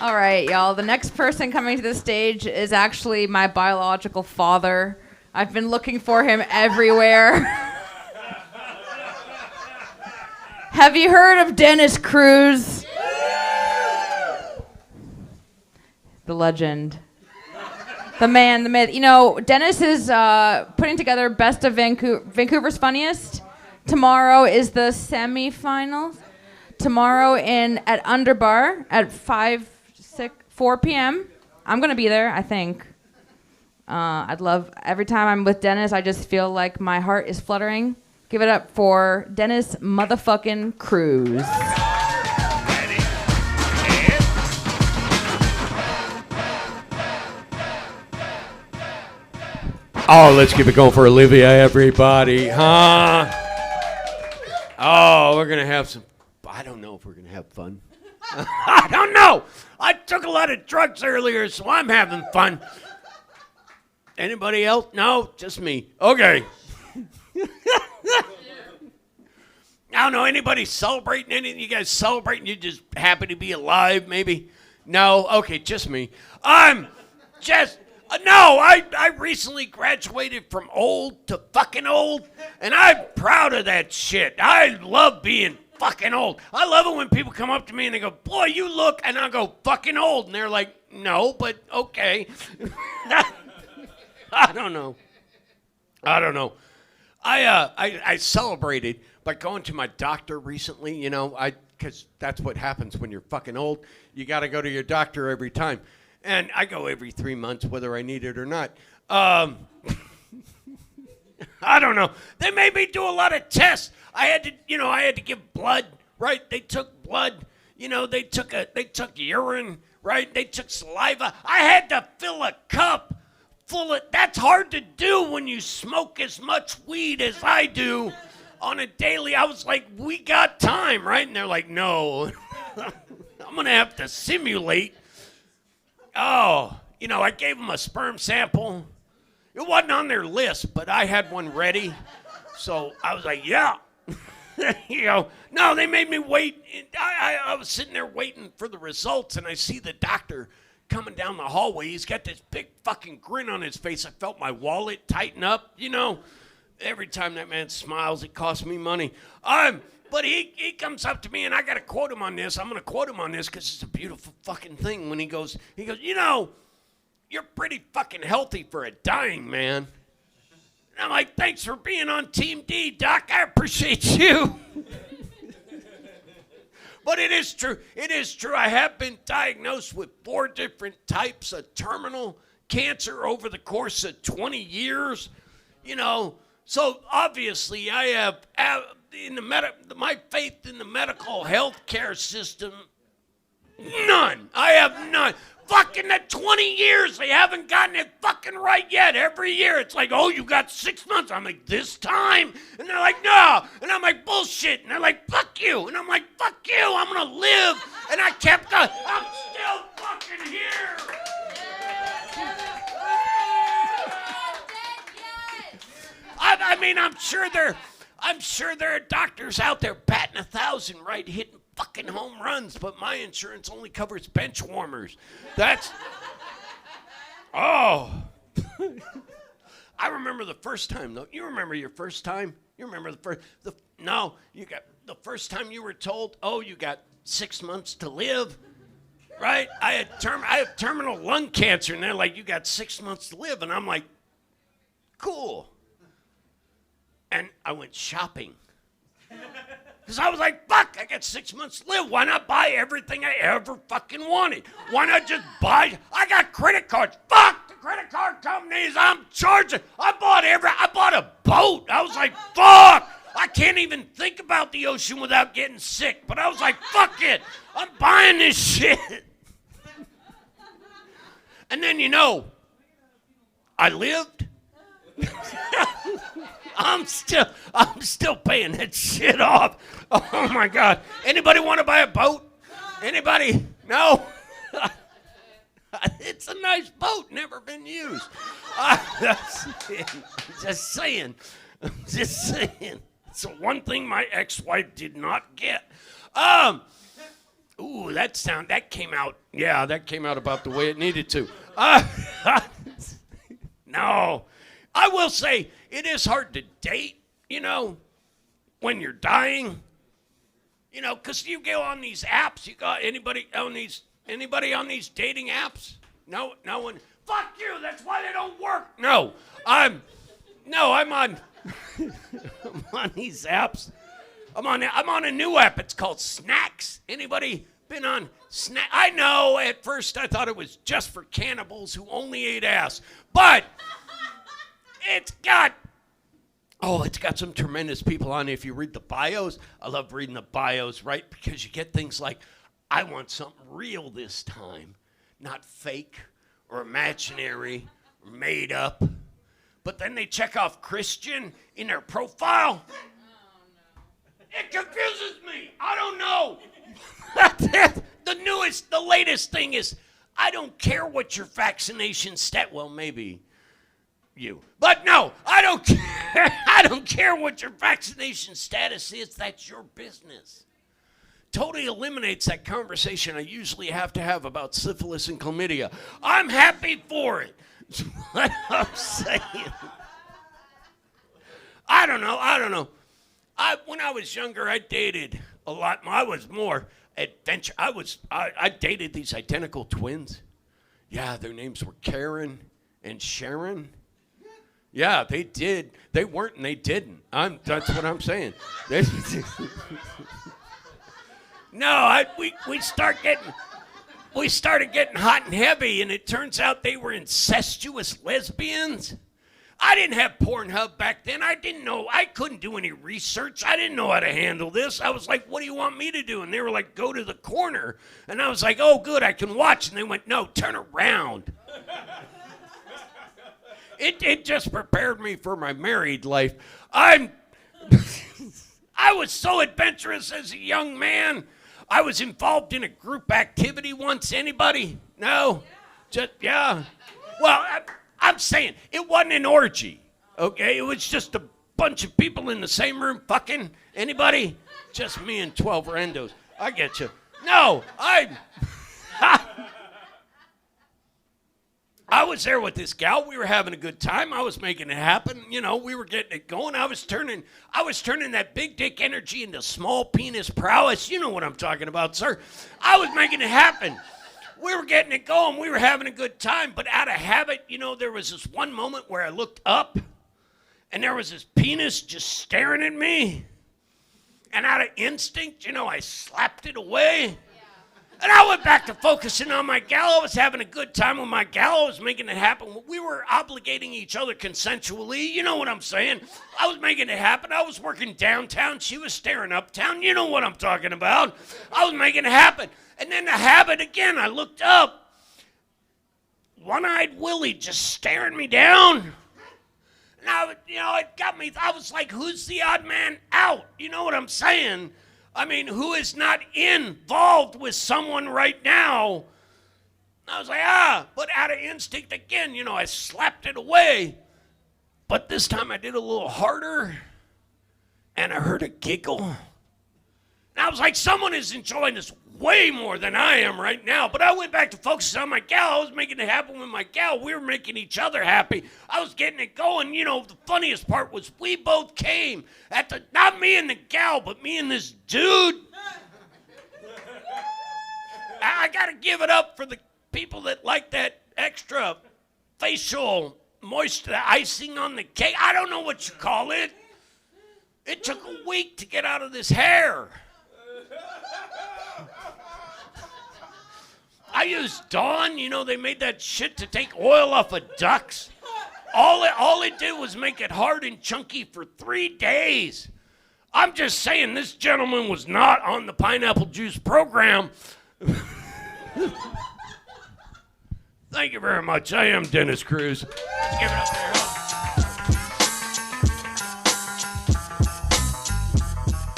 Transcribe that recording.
All right, y'all. The next person coming to the stage is actually my biological father. I've been looking for him everywhere. Have you heard of Dennis Cruz? The legend. The man, the myth. You know, Dennis is putting together Best of Vancouver's Funniest. Tomorrow is the semifinals. Tomorrow at Underbar at 4 p.m. I'm going to be there, I think. I'd love, every time I'm with Dennis, I just feel like my heart is fluttering. Give it up for Dennis motherfucking Cruz. Oh, let's keep it going for Olivia, everybody, huh? Oh, we're going to have some, I don't know if we're going to have fun. I don't know. I took a lot of drugs earlier, so I'm having fun. Anybody else? No, just me. Okay. I don't know, anybody celebrating anything? You guys celebrating? You just happy to be alive, maybe? No? Okay, just me. No, I recently graduated from old to fucking old, and I'm proud of that shit. I love being fucking old. I love it when people come up to me and they go, boy, you look, and I go, fucking old. And they're like, no, but okay. I don't know. I celebrated by going to my doctor recently, you know, because that's what happens when you're fucking old. You got to go to your doctor every time. And I go every 3 months, whether I need it or not. I don't know. They made me do a lot of tests. I had to give blood, right? They took blood. You know, they took urine, right? They took saliva. I had to fill a cup full of, that's hard to do when you smoke as much weed as I do on a daily. I was like, we got time, right? And they're like, no. I'm going to have to simulate. Oh, you know, I gave them a sperm sample. It wasn't on their list, but I had one ready. So I was like, yeah. You know, no, they made me wait. I was sitting there waiting for the results, and I see the doctor coming down the hallway. He's got this big fucking grin on his face. I felt my wallet tighten up. You know, every time that man smiles, it costs me money. But he comes up to me, and I got to quote him on this. I'm going to quote him on this because it's a beautiful fucking thing. When he goes, you know, you're pretty fucking healthy for a dying man. And I'm like, thanks for being on Team D, Doc. I appreciate you. But it is true. It is true. I have been diagnosed with 4 different types of terminal cancer over the course of 20 years. You know, so obviously I have my faith in the medical health care system, none. I have none. Fucking the 20 years, they haven't gotten it fucking right yet. Every year, it's like, oh, you got 6 months. I'm like, this time? And they're like, no. And I'm like, bullshit. And they're like, fuck you. And I'm like, fuck you. I'm going to live. And I kept going. I'm still fucking here. I mean, I'm sure there are doctors out there batting 1,000, right, hitting fucking home runs, but my insurance only covers bench warmers. That's, oh. I remember the first time, though. You remember your first time? You remember the first time you were told, oh, you got 6 months to live, right? I have terminal lung cancer, and they're like, you got 6 months to live, and I'm like, cool. And I went shopping. Because I was like, fuck, I got 6 months to live. Why not buy everything I ever fucking wanted? Why not just buy? I got credit cards. Fuck the credit card companies. I'm charging. I bought a boat. I was like, fuck. I can't even think about the ocean without getting sick. But I was like, fuck it. I'm buying this shit. And then, you know, I lived. I'm still paying that shit off. Oh my God. Anybody want to buy a boat? Anybody? No? It's a nice boat, never been used. Just saying. It's the one thing my ex-wife did not get. Ooh, that came out. Yeah, that came out about the way it needed to. No, I will say it is hard to date, when you're dying. Because you go on these apps. You got anybody on these dating apps? No one. Fuck you. That's why they don't work. No, I'm on. I'm on these apps. I'm on a new app. It's called Snacks. Anybody been on Snack? I know. At first, I thought it was just for cannibals who only ate ass, but it's got some tremendous people on it. If you read the bios, I love reading the bios, right? Because you get things like, I want something real this time, not fake or imaginary or made up. But then they check off Christian in their profile. It confuses me. I don't know. The latest thing is, I don't care what your vaccination well, maybe you. But no, I don't care. I don't care what your vaccination status is. That's your business. Totally eliminates that conversation I usually have to have about syphilis and chlamydia. I'm happy for it. That's what I'm saying. I don't know. When I was younger, I dated a lot more. I was more adventure. I dated these identical twins. Yeah, their names were Karen and Sharon. Yeah, they did. They weren't and they didn't. That's what I'm saying. No, we started getting hot and heavy, and it turns out they were incestuous lesbians. I didn't have Pornhub back then. I didn't know. I couldn't do any research. I didn't know how to handle this. I was like, what do you want me to do? And they were like, go to the corner. And I was like, oh, good, I can watch. And they went, no, turn around. It just prepared me for my married life. I was so adventurous as a young man. I was involved in a group activity once. Anybody? No? Yeah. Well, I'm saying it wasn't an orgy, okay? It was just a bunch of people in the same room fucking. Anybody? Just me and 12 randos. I get you. No, I was there with this gal. We were having a good time. I was making it happen. We were getting it going. I was turning that big dick energy into small penis prowess. You know what I'm talking about, sir. I was making it happen. We were getting it going. We were having a good time. But out of habit, there was this one moment where I looked up, and there was this penis just staring at me. And out of instinct, I slapped it away. And I went back to focusing on my gal. I was having a good time with my gal. I was making it happen. We were obligating each other consensually. You know what I'm saying? I was making it happen. I was working downtown. She was staring uptown. You know what I'm talking about. I was making it happen. And then the habit again, I looked up. One-eyed Willie just staring me down. And it got me. I was like, who's the odd man out? You know what I'm saying? I mean, who is not involved with someone right now? I was like, but out of instinct again, I slapped it away. But this time I did a little harder, and I heard a giggle. And I was like, someone is enjoying this way more than I am right now. But I went back to focus on my gal. I was making it happen with my gal. We were making each other happy. I was getting it going. The funniest part was we both came not me and the gal, but me and this dude. I gotta give it up for the people that like that extra facial moisture, icing on the cake. I don't know what you call it. It took a week to get out of this hair. I used Dawn. They made that shit to take oil off of ducks. All it did was make it hard and chunky for 3 days. I'm just saying, this gentleman was not on the pineapple juice program. Thank you very much. I am Dennis Cruz. Let's give it up.